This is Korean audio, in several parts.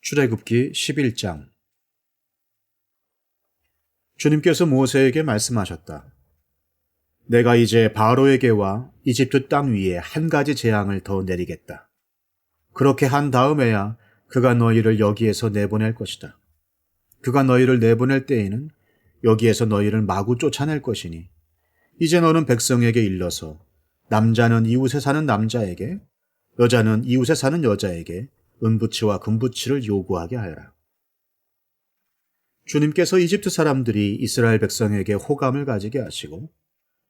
출애굽기 11장. 주님께서 모세에게 말씀하셨다. 내가 이제 바로에게와 이집트 땅 위에 한 가지 재앙을 더 내리겠다. 그렇게 한 다음에야 그가 너희를 여기에서 내보낼 것이다. 그가 너희를 내보낼 때에는 여기에서 너희를 마구 쫓아낼 것이니 이제 너는 백성에게 일러서 남자는 이웃에 사는 남자에게, 여자는 이웃에 사는 여자에게 은부치와 금부치를 요구하게 하여라. 주님께서 이집트 사람들이 이스라엘 백성에게 호감을 가지게 하시고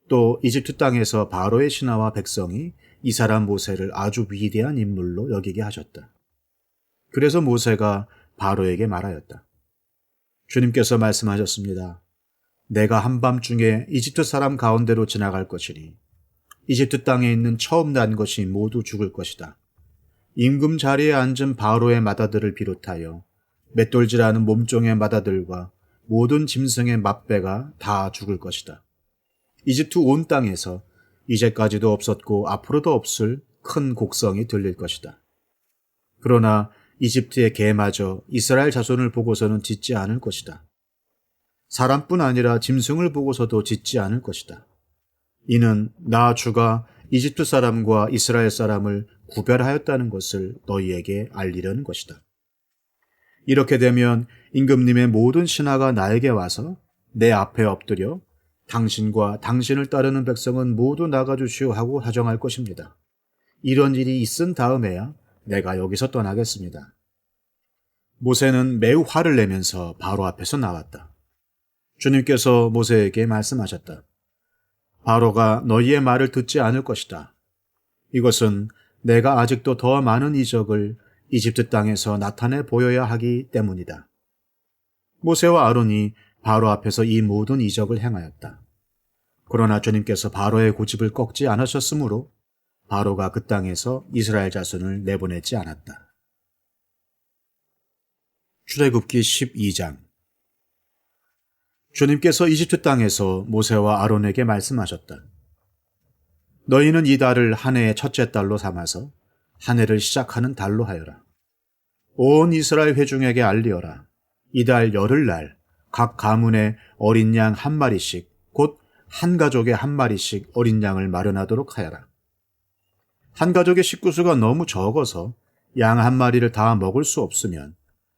또 이집트 땅에서 바로의 신하와 백성이 이 사람 모세를 아주 위대한 인물로 여기게 하셨다. 그래서 모세가 바로에게 말하였다. 주님께서 말씀하셨습니다. 내가 한밤중에 이집트 사람 가운데로 지나갈 것이니 이집트 땅에 있는 처음 난 것이 모두 죽을 것이다. 임금 자리에 앉은 바로의 마다들을 비롯하여 맷돌질하는 몸종의 마다들과 모든 짐승의 맏배가 다 죽을 것이다. 이집트 온 땅에서 이제까지도 없었고 앞으로도 없을 큰 곡성이 들릴 것이다. 그러나 이집트의 개마저 이스라엘 자손을 보고서는 짖지 않을 것이다. 사람뿐 아니라 짐승을 보고서도 짖지 않을 것이다. 이는 나 주가 이집트 사람과 이스라엘 사람을 구별하였다는 것을 너희에게 알리려는 것이다. 이렇게 되면 임금님의 모든 신하가 나에게 와서 내 앞에 엎드려 당신과 당신을 따르는 백성은 모두 나가주시오 하고 하정할 것입니다. 이런 일이 있은 다음에야 내가 여기서 떠나겠습니다. 모세는 매우 화를 내면서 바로 앞에서 나왔다. 주님께서 모세에게 말씀하셨다. 바로가 너희의 말을 듣지 않을 것이다. 이것은 내가 아직도 더 많은 이적을 이집트 땅에서 나타내 보여야 하기 때문이다. 모세와 아론이 바로 앞에서 이 모든 이적을 행하였다. 그러나 주님께서 바로의 고집을 꺾지 않으셨으므로 바로가 그 땅에서 이스라엘 자손을 내보내지 않았다. 출애굽기 12장. 주님께서 이집트 땅에서 모세와 아론에게 말씀하셨다. 너희는 이 달을 한 해의 첫째 달로 삼아서 한 해를 시작하는 달로 하여라. 온 이스라엘 회중에게 알리어라. 이달 열흘날 각 가문에 어린 양 한 마리씩, 곧 한 가족에 한 마리씩 어린 양을 마련하도록 하여라. 한 가족의 식구수가 너무 적어서 양 한 마리를 다 먹을 수 없으면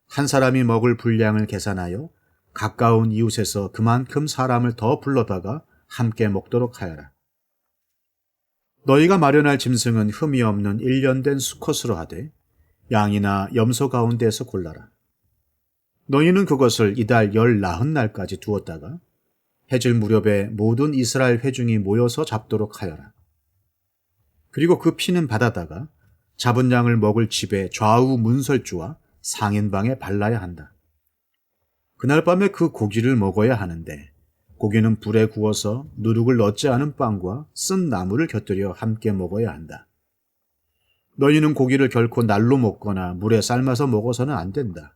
한 사람이 먹을 분량을 계산하여 가까운 이웃에서 그만큼 사람을 더 불러다가 함께 먹도록 하여라. 너희가 마련할 짐승은 흠이 없는 1년 된 수컷으로 하되 양이나 염소 가운데에서 골라라. 너희는 그것을 이달 19날까지 두었다가 해질 무렵에 모든 이스라엘 회중이 모여서 잡도록 하여라. 그리고 그 피는 받아다가 잡은 양을 먹을 집의 좌우 문설주와 상인방에 발라야 한다. 그날 밤에 그 고기를 먹어야 하는데 고기는 불에 구워서 누룩을 넣지 않은 빵과 쓴 나물을 곁들여 함께 먹어야 한다. 너희는 고기를 결코 날로 먹거나 물에 삶아서 먹어서는 안 된다.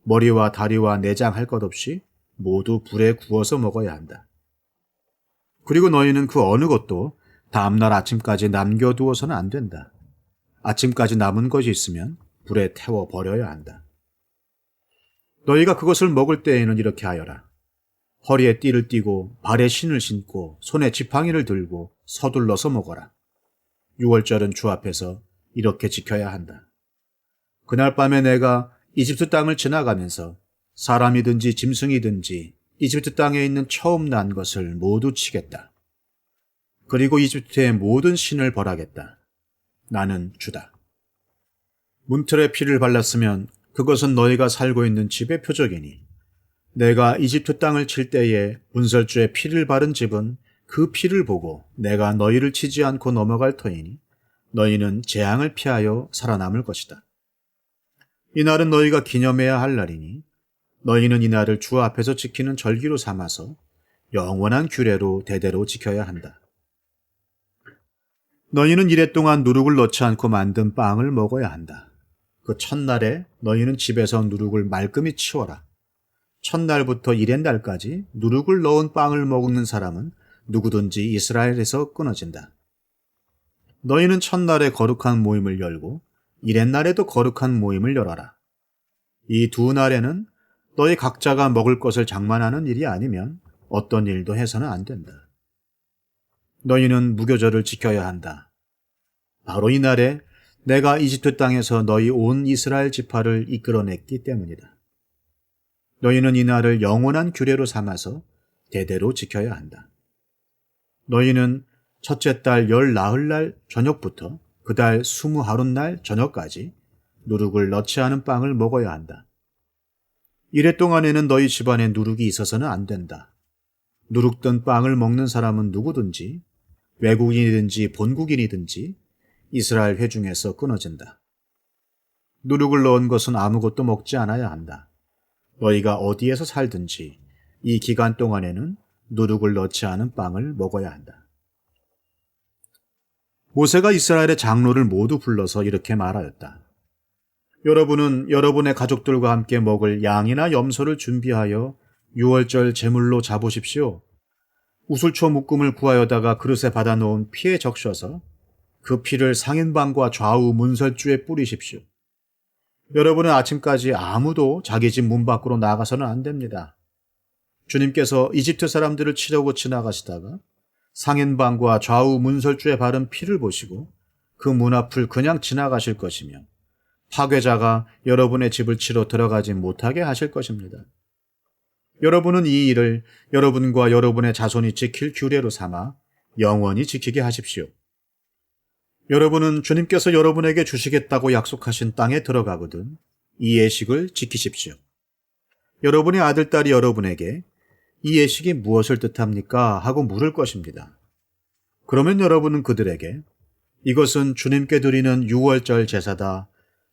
머리와 다리와 내장 할 것 없이 모두 불에 구워서 먹어야 한다. 그리고 너희는 그 어느 것도 다음날 아침까지 남겨두어서는 안 된다. 아침까지 남은 것이 있으면 불에 태워 버려야 한다. 너희가 그것을 먹을 때에는 이렇게 하여라. 허리에 띠를 띠고 발에 신을 신고 손에 지팡이를 들고 서둘러서 먹어라. 유월절은 주 앞에서 이렇게 지켜야 한다. 그날 밤에 내가 이집트 땅을 지나가면서 사람이든지 짐승이든지 이집트 땅에 있는 처음 난 것을 모두 치겠다. 그리고 이집트의 모든 신을 벌하겠다. 나는 주다. 문틀에 피를 발랐으면 그것은 너희가 살고 있는 집의 표적이니 내가 이집트 땅을 칠 때에 문설주에 피를 바른 집은 그 피를 보고 내가 너희를 치지 않고 넘어갈 터이니 너희는 재앙을 피하여 살아남을 것이다. 이날은 너희가 기념해야 할 날이니 너희는 이날을 주 앞에서 지키는 절기로 삼아서 영원한 규례로 대대로 지켜야 한다. 너희는 이래 동안 누룩을 넣지 않고 만든 빵을 먹어야 한다. 그 첫날에 너희는 집에서 누룩을 말끔히 치워라. 첫날부터 이렛날까지 누룩을 넣은 빵을 먹는 사람은 누구든지 이스라엘에서 끊어진다. 너희는 첫날에 거룩한 모임을 열고 이렛날에도 거룩한 모임을 열어라. 이 두 날에는 너희 각자가 먹을 것을 장만하는 일이 아니면 어떤 일도 해서는 안 된다. 너희는 무교절을 지켜야 한다. 바로 이 날에 내가 이집트 땅에서 너희 온 이스라엘 지파를 이끌어냈기 때문이다. 너희는 이 날을 영원한 규례로 삼아서 대대로 지켜야 한다. 너희는 첫째 달 열 나흘날 저녁부터 그 달 20하룻날 저녁까지 누룩을 넣지 않은 빵을 먹어야 한다. 이래 동안에는 너희 집안에 누룩이 있어서는 안 된다. 누룩 든 빵을 먹는 사람은 누구든지 외국인이든지 본국인이든지 이스라엘 회중에서 끊어진다. 누룩을 넣은 것은 아무것도 먹지 않아야 한다. 너희가 어디에서 살든지 이 기간 동안에는 누룩을 넣지 않은 빵을 먹어야 한다. 모세가 이스라엘의 장로를 모두 불러서 이렇게 말하였다. 여러분은 여러분의 가족들과 함께 먹을 양이나 염소를 준비하여 유월절 제물로 잡으십시오. 우슬초 묶음을 구하여다가 그릇에 받아놓은 피에 적셔서 그 피를 상인방과 좌우 문설주에 뿌리십시오. 여러분은 아침까지 아무도 자기 집 문 밖으로 나가서는 안 됩니다. 주님께서 이집트 사람들을 치려고 지나가시다가 상인방과 좌우 문설주에 바른 피를 보시고 그 문 앞을 그냥 지나가실 것이며 파괴자가 여러분의 집을 치러 들어가지 못하게 하실 것입니다. 여러분은 이 일을 여러분과 여러분의 자손이 지킬 규례로 삼아 영원히 지키게 하십시오. 여러분은 주님께서 여러분에게 주시겠다고 약속하신 땅에 들어가거든 이 예식을 지키십시오. 여러분의 아들딸이 여러분에게 이 예식이 무엇을 뜻합니까? 하고 물을 것입니다. 그러면 여러분은 그들에게 이것은 주님께 드리는 유월절 제사다.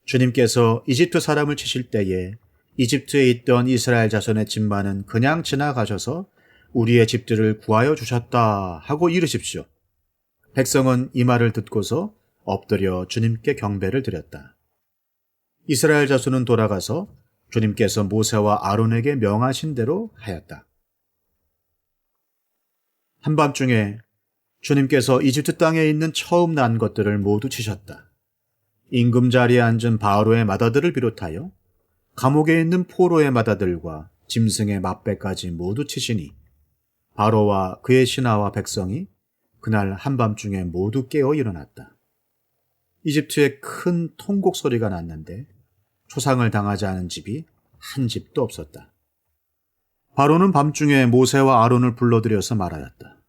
주님께서 이집트 사람을 치실 때에 이집트에 있던 이스라엘 자손의 집만은 그냥 지나가셔서 우리의 집들을 구하여 주셨다 하고 이르십시오. 백성은 이 말을 듣고서 엎드려 주님께 경배를 드렸다. 이스라엘 자손은 돌아가서 주님께서 모세와 아론에게 명하신 대로 하였다. 한밤중에 주님께서 이집트 땅에 있는 처음 난 것들을 모두 치셨다. 임금 자리에 앉은 바로의 맏아들을 비롯하여 감옥에 있는 포로의 맏아들과 짐승의 맏배까지 모두 치시니 바로와 그의 신하와 백성이 그날 한밤중에 모두 깨어 일어났다. 이집트에 큰 통곡 소리가 났는데 초상을 당하지 않은 집이 한 집도 없었다. 바로는 밤중에 모세와 아론을 불러들여서 말하였다.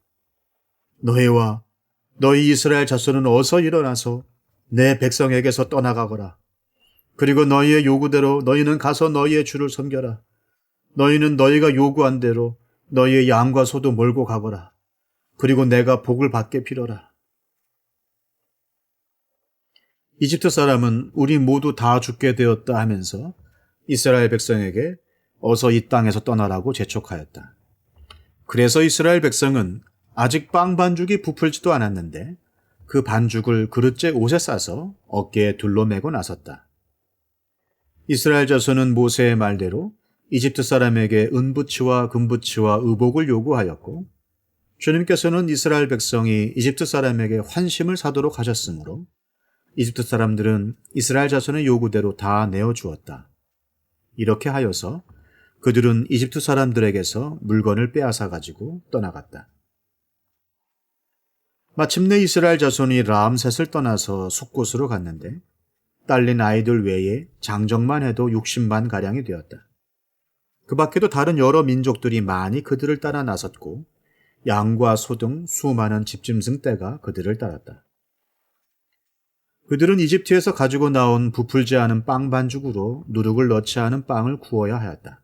너희와 너희 이스라엘 자손은 어서 일어나서 내 백성에게서 떠나가거라. 그리고 너희의 요구대로 너희는 가서 너희의 주를 섬겨라. 너희는 너희가 요구한 대로 너희의 양과 소도 몰고 가거라. 그리고 내가 복을 받게 빌어라. 이집트 사람은 우리 모두 다 죽게 되었다 하면서 이스라엘 백성에게 어서 이 땅에서 떠나라고 재촉하였다. 그래서 이스라엘 백성은 아직 빵 반죽이 부풀지도 않았는데 그 반죽을 그릇째 옷에 싸서 어깨에 둘러매고 나섰다. 이스라엘 자손은 모세의 말대로 이집트 사람에게 은부치와 금부치와 의복을 요구하였고 주님께서는 이스라엘 백성이 이집트 사람에게 환심을 사도록 하셨으므로 이집트 사람들은 이스라엘 자손의 요구대로 다 내어주었다. 이렇게 하여서 그들은 이집트 사람들에게서 물건을 빼앗아 가지고 떠나갔다. 마침내 이스라엘 자손이 람셋을 떠나서 숲곳으로 갔는데 딸린 아이들 외에 장정만 해도 60만 가량이 되었다. 그 밖에도 다른 여러 민족들이 많이 그들을 따라 나섰고 양과 소 등 수많은 집짐승 떼가 그들을 따랐다. 그들은 이집트에서 가지고 나온 부풀지 않은 빵 반죽으로 누룩을 넣지 않은 빵을 구워야 하였다.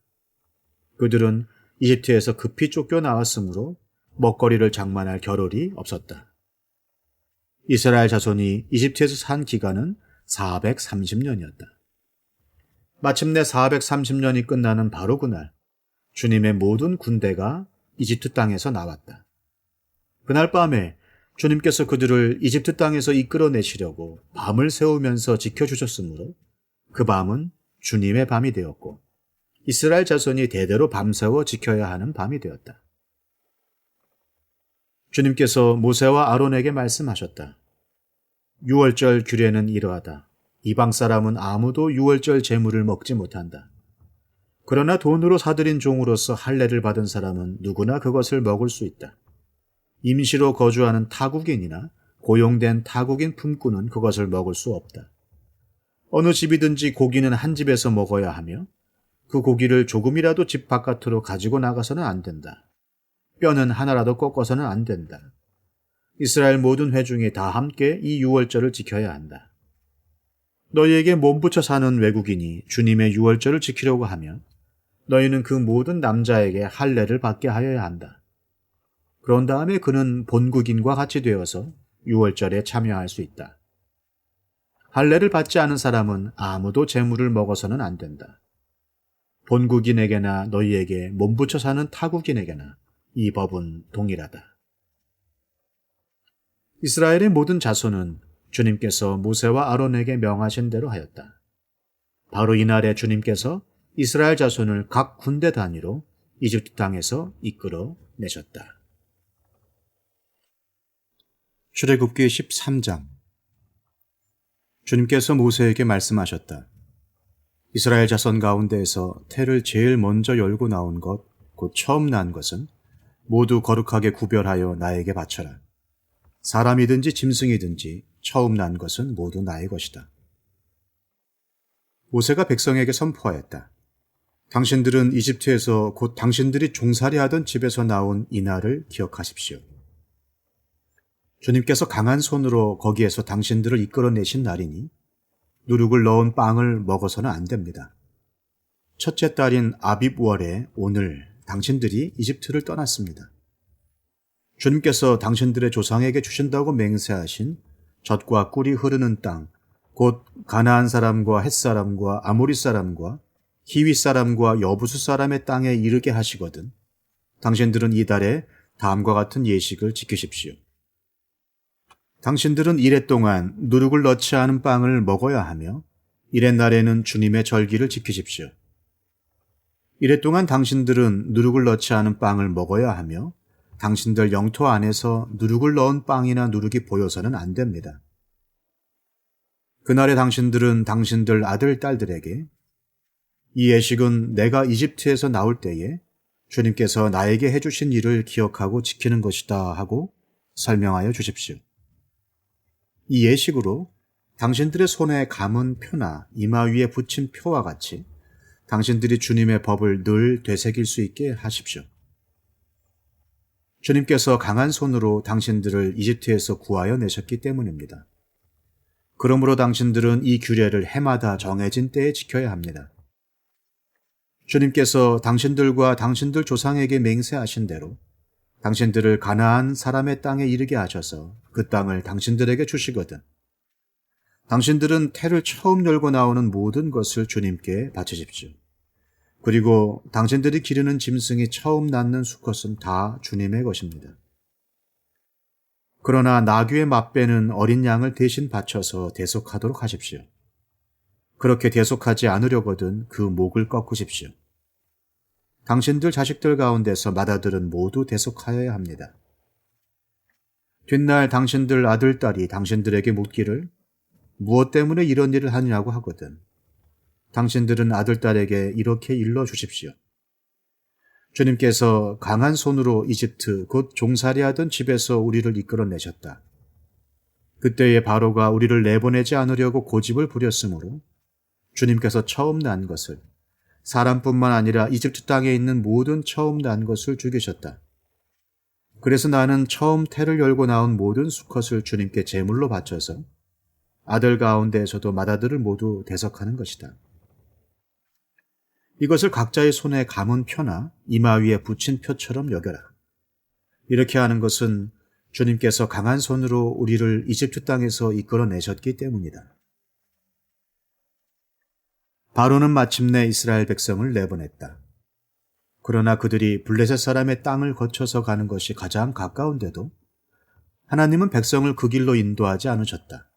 그들은 이집트에서 급히 쫓겨나왔으므로 먹거리를 장만할 겨를이 없었다. 이스라엘 자손이 이집트에서 산 기간은 430년이었다. 마침내 430년이 끝나는 바로 그날 주님의 모든 군대가 이집트 땅에서 나왔다. 그날 밤에 주님께서 그들을 이집트 땅에서 이끌어내시려고 밤을 새우면서 지켜주셨으므로 그 밤은 주님의 밤이 되었고 이스라엘 자손이 대대로 밤새워 지켜야 하는 밤이 되었다. 주님께서 모세와 아론에게 말씀하셨다. 유월절 규례는 이러하다. 이방 사람은 아무도 유월절 제물을 먹지 못한다. 그러나 돈으로 사들인 종으로서 할례를 받은 사람은 누구나 그것을 먹을 수 있다. 임시로 거주하는 타국인이나 고용된 타국인 품꾼은 그것을 먹을 수 없다. 어느 집이든지 고기는 한 집에서 먹어야 하며 그 고기를 조금이라도 집 바깥으로 가지고 나가서는 안 된다. 뼈는 하나라도 꺾어서는 안 된다. 이스라엘 모든 회중이 다 함께 이 유월절을 지켜야 한다. 너희에게 몸붙여 사는 외국인이 주님의 유월절을 지키려고 하면 너희는 그 모든 남자에게 할례를 받게 하여야 한다. 그런 다음에 그는 본국인과 같이 되어서 유월절에 참여할 수 있다. 할례를 받지 않은 사람은 아무도 제물을 먹어서는 안 된다. 본국인에게나 너희에게 몸붙여 사는 타국인에게나 이 법은 동일하다. 이스라엘의 모든 자손은 주님께서 모세와 아론에게 명하신 대로 하였다. 바로 이날에 주님께서 이스라엘 자손을 각 군대 단위로 이집트 땅에서 이끌어 내셨다. 출애굽기 13장. 주님께서 모세에게 말씀하셨다. 이스라엘 자손 가운데에서 태를 제일 먼저 열고 나온 것, 곧 처음 난 것은 모두 거룩하게 구별하여 나에게 바쳐라. 사람이든지 짐승이든지 처음 난 것은 모두 나의 것이다. 모세가 백성에게 선포하였다. 당신들은 이집트에서 곧 당신들이 종살이하던 집에서 나온 이 날을 기억하십시오. 주님께서 강한 손으로 거기에서 당신들을 이끌어내신 날이니 누룩을 넣은 빵을 먹어서는 안 됩니다. 첫째 달인 아빕월에 오늘 당신들이 이집트를 떠났습니다. 주님께서 당신들의 조상에게 주신다고 맹세하신 젖과 꿀이 흐르는 땅, 곧 가나안 사람과 헷 사람과 아모리 사람과 히위 사람과 여부수 사람의 땅에 이르게 하시거든 당신들은 이 달에 다음과 같은 예식을 지키십시오. 당신들은 이레 동안 누룩을 넣지 않은 빵을 먹어야 하며 이레 날에는 주님의 절기를 지키십시오. 이레 동안 당신들은 누룩을 넣지 않은 빵을 먹어야 하며 당신들 영토 안에서 누룩을 넣은 빵이나 누룩이 보여서는 안 됩니다. 그날에 당신들은 당신들 아들, 딸들에게 이 예식은 내가 이집트에서 나올 때에 주님께서 나에게 해주신 일을 기억하고 지키는 것이다 하고 설명하여 주십시오. 이 예식으로 당신들의 손에 감은 표나 이마 위에 붙인 표와 같이 당신들이 주님의 법을 늘 되새길 수 있게 하십시오. 주님께서 강한 손으로 당신들을 이집트에서 구하여 내셨기 때문입니다. 그러므로 당신들은 이 규례를 해마다 정해진 때에 지켜야 합니다. 주님께서 당신들과 당신들 조상에게 맹세하신 대로 당신들을 가나안 사람의 땅에 이르게 하셔서 그 땅을 당신들에게 주시거든 당신들은 태를 처음 열고 나오는 모든 것을 주님께 바치십시오. 그리고 당신들이 기르는 짐승이 처음 낳는 수컷은 다 주님의 것입니다. 그러나 나귀의 맛배는 어린 양을 대신 바쳐서 대속하도록 하십시오. 그렇게 대속하지 않으려거든 그 목을 꺾으십시오. 당신들 자식들 가운데서 맏아들은 모두 대속하여야 합니다. 뒷날 당신들 아들, 딸이 당신들에게 묻기를 무엇 때문에 이런 일을 하느냐고 하거든 당신들은 아들, 딸에게 이렇게 일러주십시오. 주님께서 강한 손으로 이집트 곧 종살이하던 집에서 우리를 이끌어내셨다. 그때에 바로가 우리를 내보내지 않으려고 고집을 부렸으므로 주님께서 처음 난 것을 사람뿐만 아니라 이집트 땅에 있는 모든 처음 난 것을 죽이셨다. 그래서 나는 처음 태를 열고 나온 모든 수컷을 주님께 제물로 바쳐서 아들 가운데에서도 맏아들을 모두 대속하는 것이다. 이것을 각자의 손에 감은 표나 이마 위에 붙인 표처럼 여겨라. 이렇게 하는 것은 주님께서 강한 손으로 우리를 이집트 땅에서 이끌어내셨기 때문이다. 바로는 마침내 이스라엘 백성을 내보냈다. 그러나 그들이 블레셋 사람의 땅을 거쳐서 가는 것이 가장 가까운데도 하나님은 백성을 그 길로 인도하지 않으셨다.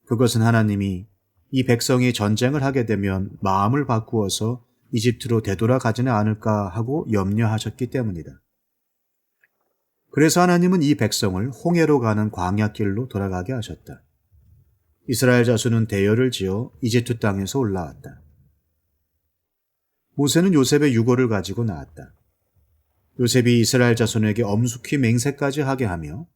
그것은 하나님이 이 백성이 전쟁을 하게 되면 마음을 바꾸어서 이집트로 되돌아가지는 않을까 하고 염려하셨기 때문이다. 그래서 하나님은 이 백성을 홍해로 가는 광야길로 돌아가게 하셨다. 이스라엘 자손은 대열을 지어 이집트 땅에서 올라왔다. 모세는 요셉의 유고를 가지고 나왔다. 요셉이 이스라엘 자손에게 엄숙히 맹세까지 하게 하며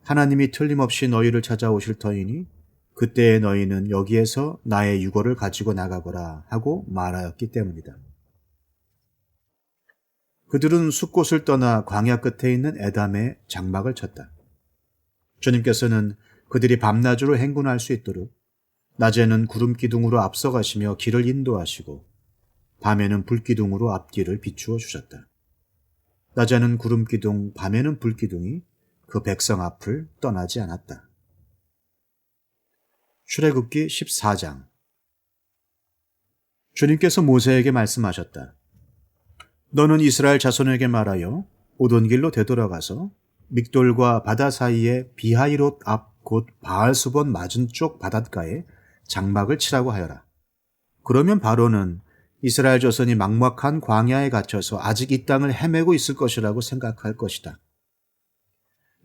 하나님이 틀림없이 너희를 찾아오실 터이니 그때의 너희는 여기에서 나의 유고를 가지고 나가거라 하고 말하였기 때문이다. 그들은 숲곳을 떠나 광야 끝에 있는 에담에 장막을 쳤다. 주님께서는 그들이 밤낮으로 행군할 수 있도록 낮에는 구름기둥으로 앞서가시며 길을 인도하시고 밤에는 불기둥으로 앞길을 비추어 주셨다. 낮에는 구름기둥, 밤에는 불기둥이 그 백성 앞을 떠나지 않았다. 출애굽기 14장. 주님께서 모세에게 말씀하셨다. 너는 이스라엘 자손에게 말하여 오던 길로 되돌아가서 믹돌과 바다 사이에 비하이롯 앞 곧 바알수본 맞은 쪽 바닷가에 장막을 치라고 하여라. 그러면 바로는 이스라엘 자손이 막막한 광야에 갇혀서 아직 이 땅을 헤매고 있을 것이라고 생각할 것이다.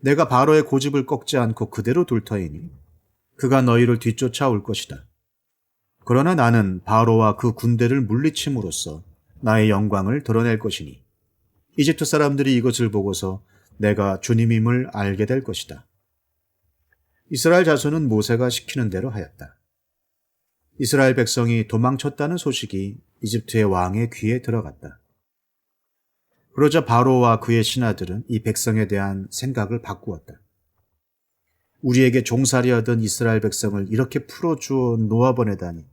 내가 바로의 고집을 꺾지 않고 그대로 둘 터이니 그가 너희를 뒤쫓아올 것이다. 그러나 나는 바로와 그 군대를 물리침으로써 나의 영광을 드러낼 것이니 이집트 사람들이 이것을 보고서 내가 주님임을 알게 될 것이다. 이스라엘 자손은 모세가 시키는 대로 하였다. 이스라엘 백성이 도망쳤다는 소식이 이집트의 왕의 귀에 들어갔다. 그러자 바로와 그의 신하들은 이 백성에 대한 생각을 바꾸었다. 우리에게 종살이 하던 이스라엘 백성을 이렇게 풀어주어 놓아보내다니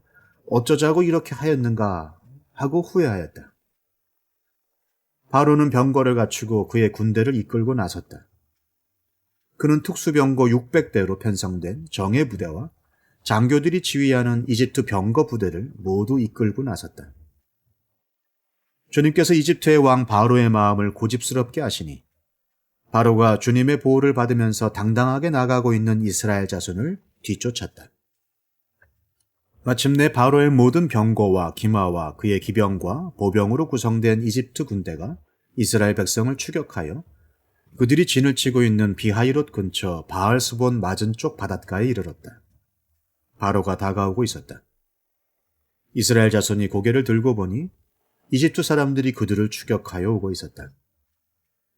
어쩌자고 이렇게 하였는가 하고 후회하였다. 바로는 병거를 갖추고 그의 군대를 이끌고 나섰다. 그는 특수병거 600대로 편성된 정예 부대와 장교들이 지휘하는 이집트 병거 부대를 모두 이끌고 나섰다. 주님께서 이집트의 왕 바로의 마음을 고집스럽게 하시니 바로가 주님의 보호를 받으면서 당당하게 나가고 있는 이스라엘 자손을 뒤쫓았다. 마침내 바로의 모든 병거와 기마와 그의 기병과 보병으로 구성된 이집트 군대가 이스라엘 백성을 추격하여 그들이 진을 치고 있는 비하이롯 근처 바알스본 맞은 쪽 바닷가에 이르렀다. 바로가 다가오고 있었다. 이스라엘 자손이 고개를 들고 보니 이집트 사람들이 그들을 추격하여 오고 있었다.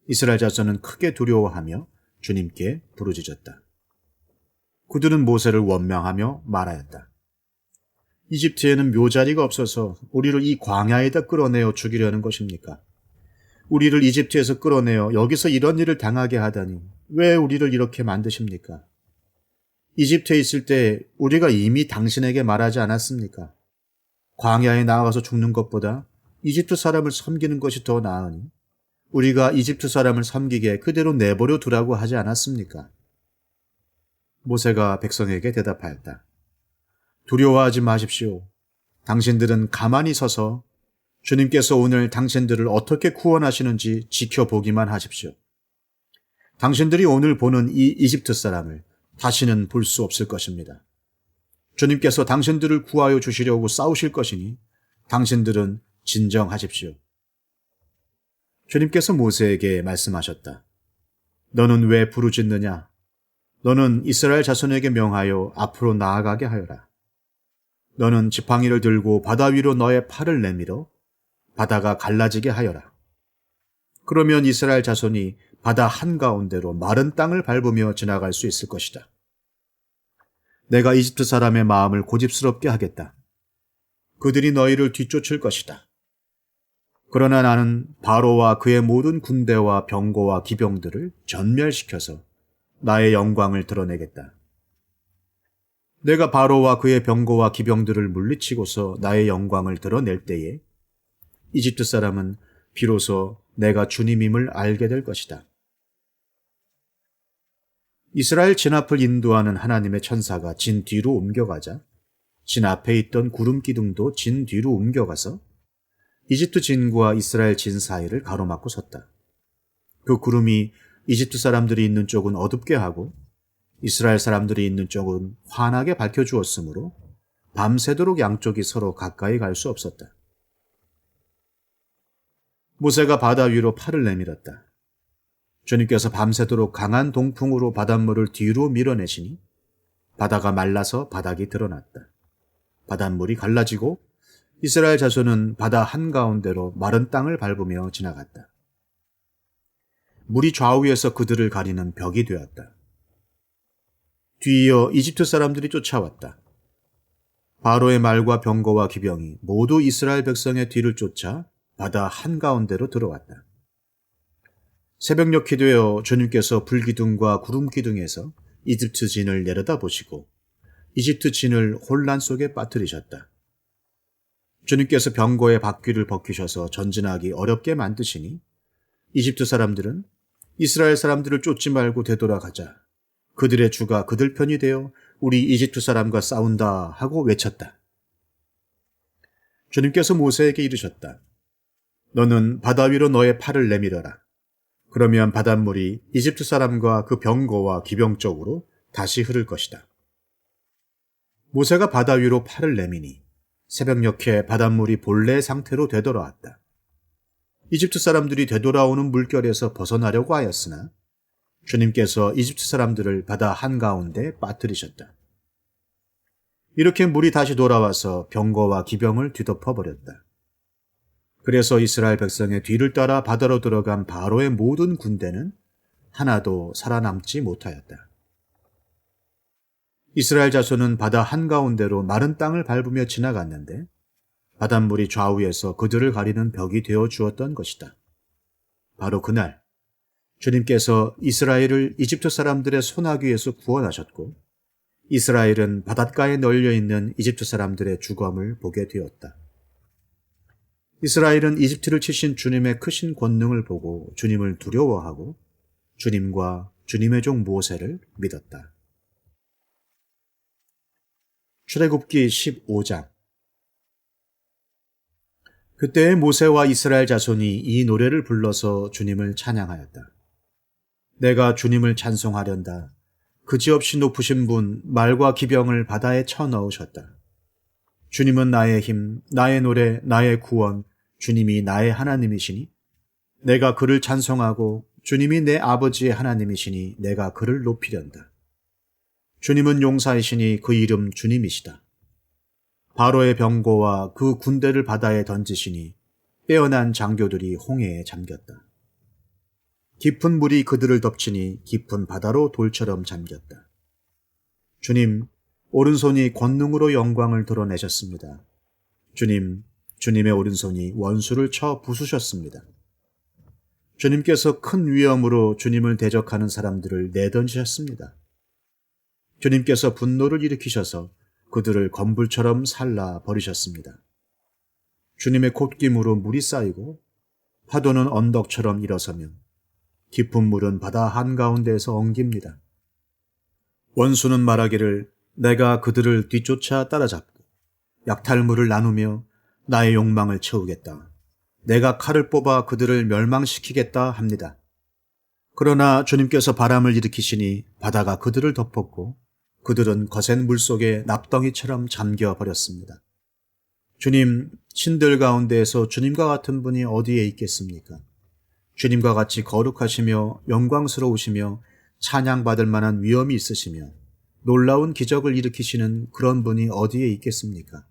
이스라엘 자손은 크게 두려워하며 주님께 부르짖었다. 그들은 모세를 원망하며 말하였다. 이집트에는 묘자리가 없어서 우리를 이 광야에다 끌어내어 죽이려는 것입니까? 우리를 이집트에서 끌어내어 여기서 이런 일을 당하게 하다니 왜 우리를 이렇게 만드십니까? 이집트에 있을 때 우리가 이미 당신에게 말하지 않았습니까? 광야에 나가서 죽는 것보다 이집트 사람을 섬기는 것이 더 나으니 우리가 이집트 사람을 섬기게 그대로 내버려 두라고 하지 않았습니까? 모세가 백성에게 대답하였다. 두려워하지 마십시오. 당신들은 가만히 서서 주님께서 오늘 당신들을 어떻게 구원하시는지 지켜보기만 하십시오. 당신들이 오늘 보는 이 이집트 사람을 다시는 볼 수 없을 것입니다. 주님께서 당신들을 구하여 주시려고 싸우실 것이니 당신들은 진정하십시오. 주님께서 모세에게 말씀하셨다. 너는 왜 부르짖느냐? 너는 이스라엘 자손에게 명하여 앞으로 나아가게 하여라. 너는 지팡이를 들고 바다 위로 너의 팔을 내밀어 바다가 갈라지게 하여라. 그러면 이스라엘 자손이 바다 한가운데로 마른 땅을 밟으며 지나갈 수 있을 것이다. 내가 이집트 사람의 마음을 고집스럽게 하겠다. 그들이 너희를 뒤쫓을 것이다. 그러나 나는 바로와 그의 모든 군대와 병거와 기병들을 전멸시켜서 나의 영광을 드러내겠다. 내가 바로와 그의 병거와 기병들을 물리치고서 나의 영광을 드러낼 때에 이집트 사람은 비로소 내가 주님임을 알게 될 것이다. 이스라엘 진 앞을 인도하는 하나님의 천사가 진 뒤로 옮겨가자 진 앞에 있던 구름 기둥도 진 뒤로 옮겨가서 이집트 진과 이스라엘 진 사이를 가로막고 섰다. 그 구름이 이집트 사람들이 있는 쪽은 어둡게 하고 이스라엘 사람들이 있는 쪽은 환하게 밝혀주었으므로 밤새도록 양쪽이 서로 가까이 갈 수 없었다. 모세가 바다 위로 팔을 내밀었다. 주님께서 밤새도록 강한 동풍으로 바닷물을 뒤로 밀어내시니 바다가 말라서 바닥이 드러났다. 바닷물이 갈라지고 이스라엘 자손은 바다 한가운데로 마른 땅을 밟으며 지나갔다. 물이 좌우에서 그들을 가리는 벽이 되었다. 뒤이어 이집트 사람들이 쫓아왔다. 바로의 말과 병거와 기병이 모두 이스라엘 백성의 뒤를 쫓아 바다 한가운데로 들어왔다. 새벽녘이 되어 주님께서 불기둥과 구름기둥에서 이집트 진을 내려다보시고 이집트 진을 혼란 속에 빠뜨리셨다. 주님께서 병거의 바퀴를 벗기셔서 전진하기 어렵게 만드시니 이집트 사람들은 이스라엘 사람들을 쫓지 말고 되돌아가자. 그들의 주가 그들 편이 되어 우리 이집트 사람과 싸운다 하고 외쳤다. 주님께서 모세에게 이르셨다. 너는 바다 위로 너의 팔을 내밀어라. 그러면 바닷물이 이집트 사람과 그 병거와 기병 쪽으로 다시 흐를 것이다. 모세가 바다 위로 팔을 내미니 새벽녘에 바닷물이 본래 상태로 되돌아왔다. 이집트 사람들이 되돌아오는 물결에서 벗어나려고 하였으나 주님께서 이집트 사람들을 바다 한가운데 빠뜨리셨다. 이렇게 물이 다시 돌아와서 병거와 기병을 뒤덮어버렸다. 그래서 이스라엘 백성의 뒤를 따라 바다로 들어간 바로의 모든 군대는 하나도 살아남지 못하였다. 이스라엘 자손은 바다 한가운데로 마른 땅을 밟으며 지나갔는데 바닷물이 좌우에서 그들을 가리는 벽이 되어 주었던 것이다. 바로 그날 주님께서 이스라엘을 이집트 사람들의 손아귀에서 구원하셨고 이스라엘은 바닷가에 널려있는 이집트 사람들의 주검을 보게 되었다. 이스라엘은 이집트를 치신 주님의 크신 권능을 보고 주님을 두려워하고 주님과 주님의 종 모세를 믿었다. 출애굽기 15장. 그때 모세와 이스라엘 자손이 이 노래를 불러서 주님을 찬양하였다. 내가 주님을 찬송하련다. 그지없이 높으신 분 말과 기병을 바다에 쳐넣으셨다. 주님은 나의 힘, 나의 노래, 나의 구원, 주님이 나의 하나님이시니 내가 그를 찬송하고 주님이 내 아버지의 하나님이시니 내가 그를 높이련다. 주님은 용사이시니 그 이름 주님이시다. 바로의 병거와 그 군대를 바다에 던지시니 빼어난 장교들이 홍해에 잠겼다. 깊은 물이 그들을 덮치니 깊은 바다로 돌처럼 잠겼다. 주님, 오른손이 권능으로 영광을 드러내셨습니다. 주님, 주님의 오른손이 원수를 쳐 부수셨습니다. 주님께서 큰 위엄으로 주님을 대적하는 사람들을 내던지셨습니다. 주님께서 분노를 일으키셔서 그들을 건불처럼 살라 버리셨습니다. 주님의 콧김으로 물이 쌓이고 파도는 언덕처럼 일어서며 깊은 물은 바다 한가운데에서 엉깁니다. 원수는 말하기를 내가 그들을 뒤쫓아 따라잡고 약탈물을 나누며 나의 욕망을 채우겠다. 내가 칼을 뽑아 그들을 멸망시키겠다 합니다. 그러나 주님께서 바람을 일으키시니 바다가 그들을 덮었고 그들은 거센 물속에 납덩이처럼 잠겨버렸습니다. 주님, 신들 가운데에서 주님과 같은 분이 어디에 있겠습니까? 주님과 같이 거룩하시며 영광스러우시며 찬양받을 만한 위엄이 있으시며 놀라운 기적을 일으키시는 그런 분이 어디에 있겠습니까?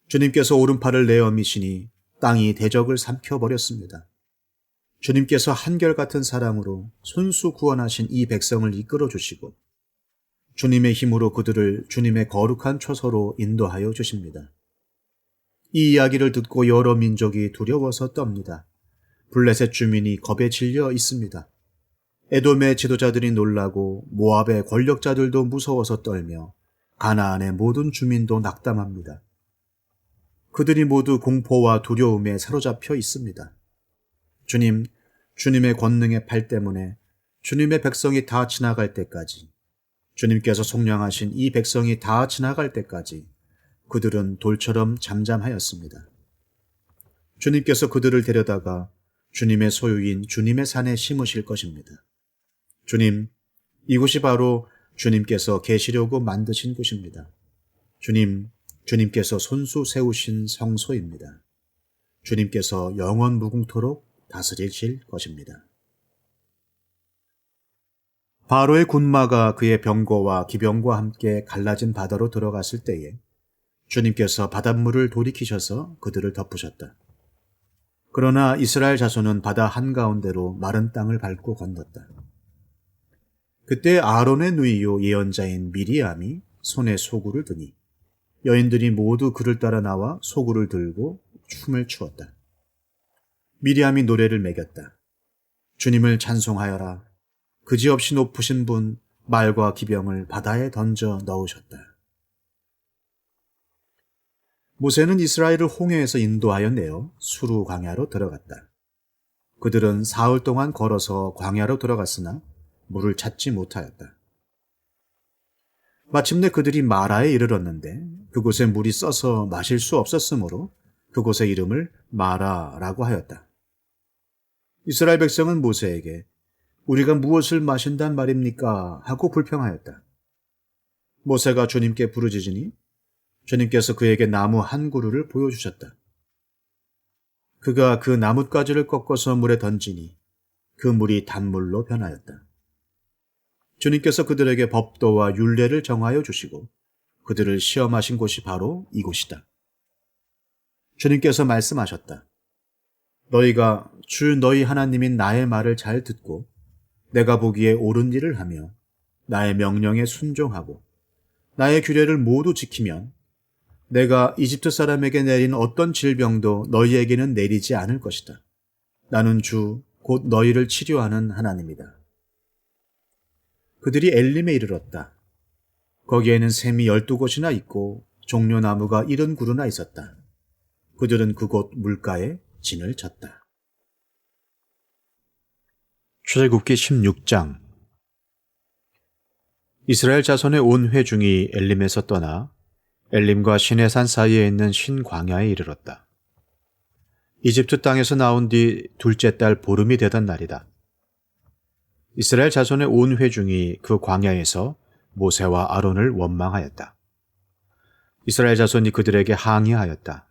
주님께서 오른팔을 내어미시니 땅이 대적을 삼켜버렸습니다. 주님께서 한결같은 사랑으로 손수 구원하신 이 백성을 이끌어 주시고 주님의 힘으로 그들을 주님의 거룩한 처소로 인도하여 주십니다. 이 이야기를 듣고 여러 민족이 두려워서 떱니다. 블레셋 주민이 겁에 질려 있습니다. 에돔의 지도자들이 놀라고 모압의 권력자들도 무서워서 떨며 가나안의 모든 주민도 낙담합니다. 그들이 모두 공포와 두려움에 사로잡혀 있습니다. 주님, 주님의 권능의 팔 때문에 주님의 백성이 다 지나갈 때까지, 주님께서 속량하신 이 백성이 다 지나갈 때까지 그들은 돌처럼 잠잠하였습니다. 주님께서 그들을 데려다가 주님의 소유인 주님의 산에 심으실 것입니다. 주님, 이곳이 바로 주님께서 계시려고 만드신 곳입니다. 주님, 주님께서 손수 세우신 성소입니다. 주님께서 영원 무궁토록 다스리실 것입니다. 바로의 군마가 그의 병거와 기병과 함께 갈라진 바다로 들어갔을 때에 주님께서 바닷물을 돌이키셔서 그들을 덮으셨다. 그러나 이스라엘 자손은 바다 한가운데로 마른 땅을 밟고 건넜다. 그때 아론의 누이요 예언자인 미리암이 손에 소구를 드니 여인들이 모두 그를 따라 나와 소구를 들고 춤을 추었다. 미리암이 노래를 매겼다. 주님을 찬송하여라. 그지없이 높으신 분 말과 기병을 바다에 던져 넣으셨다. 모세는 이스라엘을 홍해에서 인도하여 내어 수루 광야로 들어갔다. 그들은 사흘 동안 걸어서 광야로 들어갔으나 물을 찾지 못하였다. 마침내 그들이 마라에 이르렀는데 그곳에 물이 써서 마실 수 없었으므로 그곳의 이름을 마라라고 하였다. 이스라엘 백성은 모세에게 우리가 무엇을 마신단 말입니까? 하고 불평하였다. 모세가 주님께 부르짖으니 주님께서 그에게 나무 한 그루를 보여주셨다. 그가 그 나뭇가지를 꺾어서 물에 던지니 그 물이 단물로 변하였다. 주님께서 그들에게 법도와 율례를 정하여 주시고 그들을 시험하신 곳이 바로 이곳이다. 주님께서 말씀하셨다. 너희가 주 너희 하나님인 나의 말을 잘 듣고 내가 보기에 옳은 일을 하며 나의 명령에 순종하고 나의 규례를 모두 지키면 내가 이집트 사람에게 내린 어떤 질병도 너희에게는 내리지 않을 것이다. 나는 주 곧 너희를 치료하는 하나님이다. 그들이 엘림에 이르렀다. 거기에는 샘이 12곳이나 있고 종려나무가 70그루나 있었다. 그들은 그곳 물가에 진을 쳤다. 출애굽기 16장. 이스라엘 자손의 온 회중이 엘림에서 떠나 엘림과 시내산 사이에 있는 신광야에 이르렀다. 이집트 땅에서 나온 뒤 둘째 달 보름이 되던 날이다. 이스라엘 자손의 온 회중이 그 광야에서 모세와 아론을 원망하였다. 이스라엘 자손이 그들에게 항의하였다.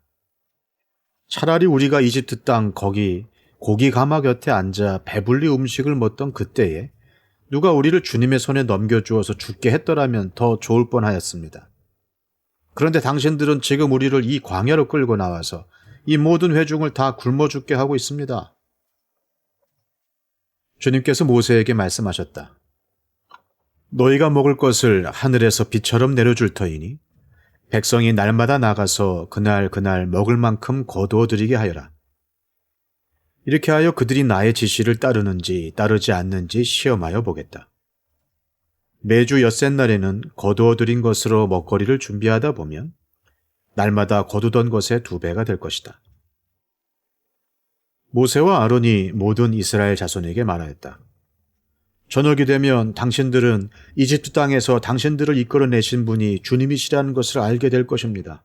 차라리 우리가 이집트 땅 거기 고기 가마 곁에 앉아 배불리 음식을 먹던 그때에 누가 우리를 주님의 손에 넘겨주어서 죽게 했더라면 더 좋을 뻔하였습니다. 그런데 당신들은 지금 우리를 이 광야로 끌고 나와서 이 모든 회중을 다 굶어 죽게 하고 있습니다. 주님께서 모세에게 말씀하셨다. 너희가 먹을 것을 하늘에서 비처럼 내려줄 터이니 백성이 날마다 나가서 그날 먹을 만큼 거두어 드리게 하여라. 이렇게 하여 그들이 나의 지시를 따르는지 따르지 않는지 시험하여 보겠다. 매주 엿새날에는 거두어 드린 것으로 먹거리를 준비하다 보면 날마다 거두던 것의 2배가 될 것이다. 모세와 아론이 모든 이스라엘 자손에게 말하였다. 저녁이 되면 당신들은 이집트 땅에서 당신들을 이끌어내신 분이 주님이시라는 것을 알게 될 것입니다.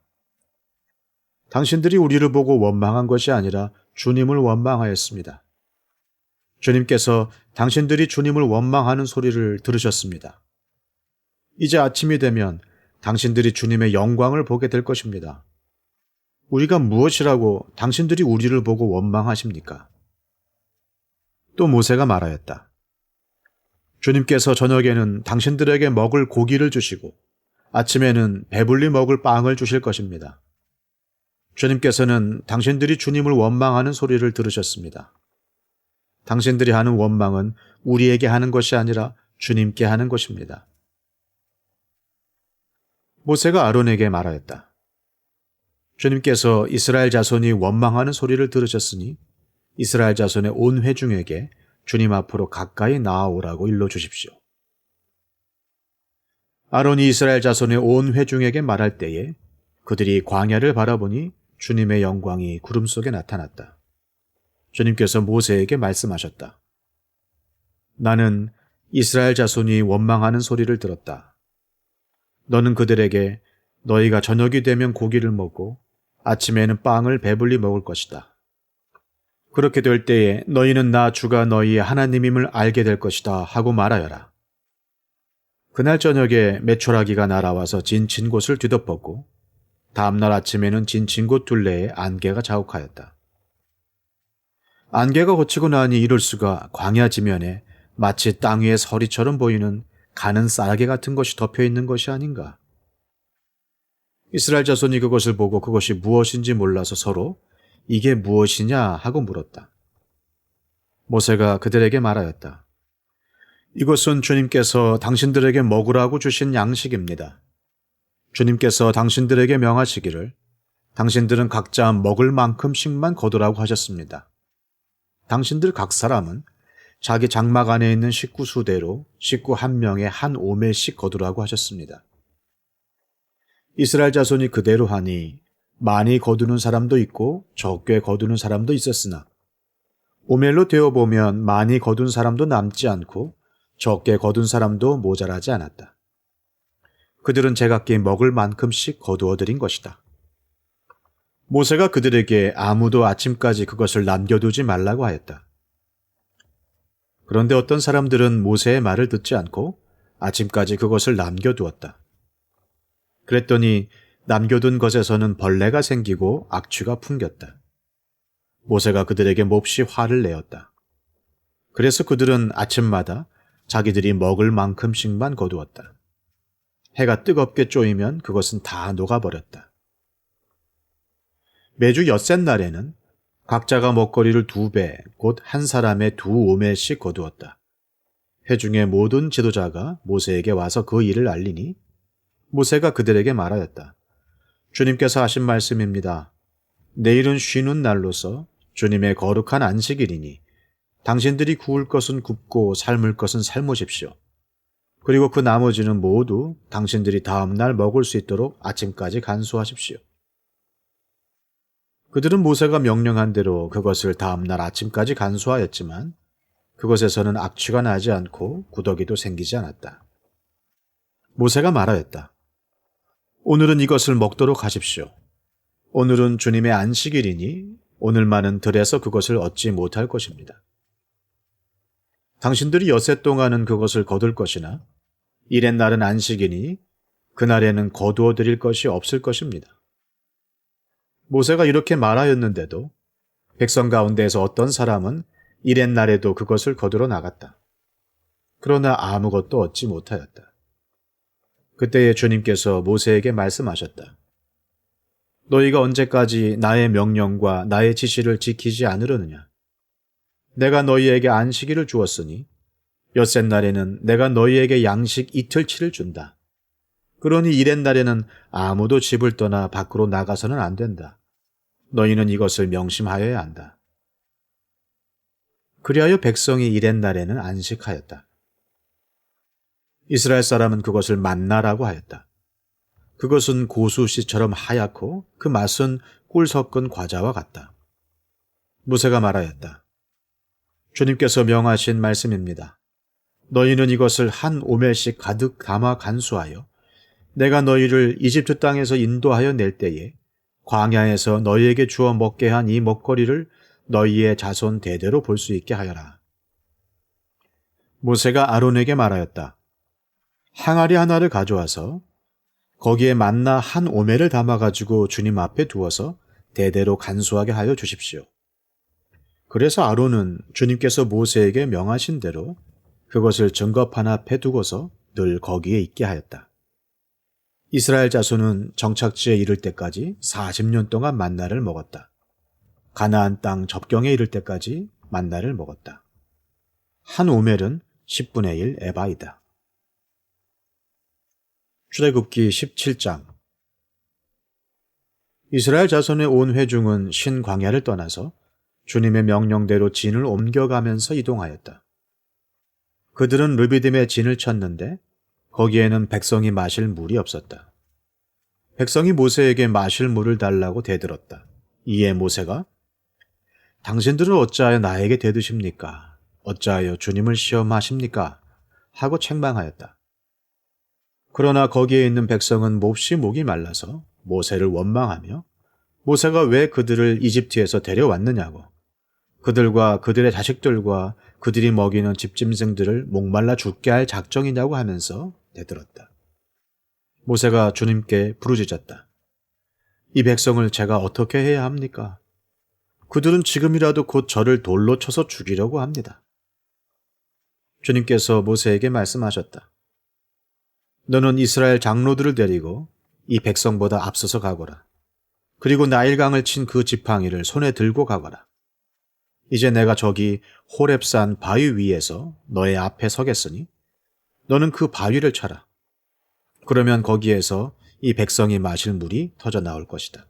당신들이 우리를 보고 원망한 것이 아니라 주님을 원망하였습니다. 주님께서 당신들이 주님을 원망하는 소리를 들으셨습니다. 이제 아침이 되면 당신들이 주님의 영광을 보게 될 것입니다. 우리가 무엇이라고 당신들이 우리를 보고 원망하십니까? 또 모세가 말하였다. 주님께서 저녁에는 당신들에게 먹을 고기를 주시고 아침에는 배불리 먹을 빵을 주실 것입니다. 주님께서는 당신들이 주님을 원망하는 소리를 들으셨습니다. 당신들이 하는 원망은 우리에게 하는 것이 아니라 주님께 하는 것입니다. 모세가 아론에게 말하였다. 주님께서 이스라엘 자손이 원망하는 소리를 들으셨으니 이스라엘 자손의 온 회중에게 주님 앞으로 가까이 나아오라고 일러주십시오. 아론이 이스라엘 자손의 온 회중에게 말할 때에 그들이 광야를 바라보니 주님의 영광이 구름 속에 나타났다. 주님께서 모세에게 말씀하셨다. 나는 이스라엘 자손이 원망하는 소리를 들었다. 너는 그들에게 너희가 저녁이 되면 고기를 먹고 아침에는 빵을 배불리 먹을 것이다. 그렇게 될 때에 너희는 나 주가 너희의 하나님임을 알게 될 것이다 하고 말하여라. 그날 저녁에 메초라기가 날아와서 진친 곳을 뒤덮었고 다음날 아침에는 진친 곳 둘레에 안개가 자욱하였다. 안개가 걷히고 나니 이럴 수가 광야 지면에 마치 땅 위의 서리처럼 보이는 가는 쌀개 같은 것이 덮여 있는 것이 아닌가. 이스라엘 자손이 그것을 보고 그것이 무엇인지 몰라서 서로 이게 무엇이냐 하고 물었다. 모세가 그들에게 말하였다. 이것은 주님께서 당신들에게 먹으라고 주신 양식입니다. 주님께서 당신들에게 명하시기를 당신들은 각자 먹을 만큼씩만 거두라고 하셨습니다. 당신들 각 사람은 자기 장막 안에 있는 식구 수대로 식구 한 명에 한 오멜씩 거두라고 하셨습니다. 이스라엘 자손이 그대로 하니 많이 거두는 사람도 있고 적게 거두는 사람도 있었으나 오멜로 되어보면 많이 거둔 사람도 남지 않고 적게 거둔 사람도 모자라지 않았다. 그들은 제각기 먹을 만큼씩 거두어 드린 것이다. 모세가 그들에게 아무도 아침까지 그것을 남겨두지 말라고 하였다. 그런데 어떤 사람들은 모세의 말을 듣지 않고 아침까지 그것을 남겨두었다. 그랬더니 남겨둔 것에서는 벌레가 생기고 악취가 풍겼다. 모세가 그들에게 몹시 화를 내었다. 그래서 그들은 아침마다 자기들이 먹을 만큼씩만 거두었다. 해가 뜨겁게 쪼이면 그것은 다 녹아버렸다. 매주 엿새 날에는 각자가 먹거리를 2배, 곧 한 사람의 2오멜씩 거두었다. 회중의 모든 지도자가 모세에게 와서 그 일을 알리니 모세가 그들에게 말하였다. 주님께서 하신 말씀입니다. 내일은 쉬는 날로서 주님의 거룩한 안식일이니 당신들이 구울 것은 굽고 삶을 것은 삶으십시오. 그리고 그 나머지는 모두 당신들이 다음 날 먹을 수 있도록 아침까지 간수하십시오. 그들은 모세가 명령한 대로 그것을 다음 날 아침까지 간수하였지만 그것에서는 악취가 나지 않고 구더기도 생기지 않았다. 모세가 말하였다. 오늘은 이것을 먹도록 하십시오. 오늘은 주님의 안식일이니 오늘만은 들에서 그것을 얻지 못할 것입니다. 당신들이 엿새 동안은 그것을 거둘 것이나 이랜 날은 안식이니 그날에는 거두어 드릴 것이 없을 것입니다. 모세가 이렇게 말하였는데도 백성 가운데에서 어떤 사람은 이랜 날에도 그것을 거두러 나갔다. 그러나 아무것도 얻지 못하였다. 그때에 주님께서 모세에게 말씀하셨다. 너희가 언제까지 나의 명령과 나의 지시를 지키지 않으려느냐? 내가 너희에게 안식일을 주었으니 엿새 날에는 내가 너희에게 양식 이틀치를 준다. 그러니 이랜 날에는 아무도 집을 떠나 밖으로 나가서는 안 된다. 너희는 이것을 명심하여야 한다. 그리하여 백성이 이랜 날에는 안식하였다. 이스라엘 사람은 그것을 만나라고 하였다. 그것은 고수씨처럼 하얗고 그 맛은 꿀 섞은 과자와 같다. 모세가 말하였다. 주님께서 명하신 말씀입니다. 너희는 이것을 한 오멜씩 가득 담아 간수하여 내가 너희를 이집트 땅에서 인도하여 낼 때에 광야에서 너희에게 주어 먹게 한 이 먹거리를 너희의 자손 대대로 볼 수 있게 하여라. 모세가 아론에게 말하였다. 항아리 하나를 가져와서 거기에 만나 한 오멜을 담아가지고 주님 앞에 두어서 대대로 간수하게 하여 주십시오. 그래서 아론은 주님께서 모세에게 명하신 대로 그것을 증거판 앞에 두고서 늘 거기에 있게 하였다. 이스라엘 자손은 정착지에 이를 때까지 40년 동안 만나를 먹었다. 가나안 땅 접경에 이를 때까지 만나를 먹었다. 한 오멜은 10분의 1 에바이다. 출애굽기 17장. 이스라엘 자손의 온 회중은 신광야를 떠나서 주님의 명령대로 진을 옮겨가면서 이동하였다. 그들은 르비딤에 진을 쳤는데 거기에는 백성이 마실 물이 없었다. 백성이 모세에게 마실 물을 달라고 대들었다. 이에 모세가 당신들은 어찌하여 나에게 대드십니까? 어찌하여 주님을 시험하십니까? 하고 책망하였다. 그러나 거기에 있는 백성은 몹시 목이 말라서 모세를 원망하며 모세가 왜 그들을 이집트에서 데려왔느냐고 그들과 그들의 자식들과 그들이 먹이는 집짐승들을 목말라 죽게 할 작정이냐고 하면서 대들었다. 모세가 주님께 부르짖었다. 이 백성을 제가 어떻게 해야 합니까? 그들은 지금이라도 곧 저를 돌로 쳐서 죽이려고 합니다. 주님께서 모세에게 말씀하셨다. 너는 이스라엘 장로들을 데리고 이 백성보다 앞서서 가거라. 그리고 나일강을 친 그 지팡이를 손에 들고 가거라. 이제 내가 저기 호렙산 바위 위에서 너의 앞에 서겠으니 너는 그 바위를 쳐라. 그러면 거기에서 이 백성이 마실 물이 터져 나올 것이다.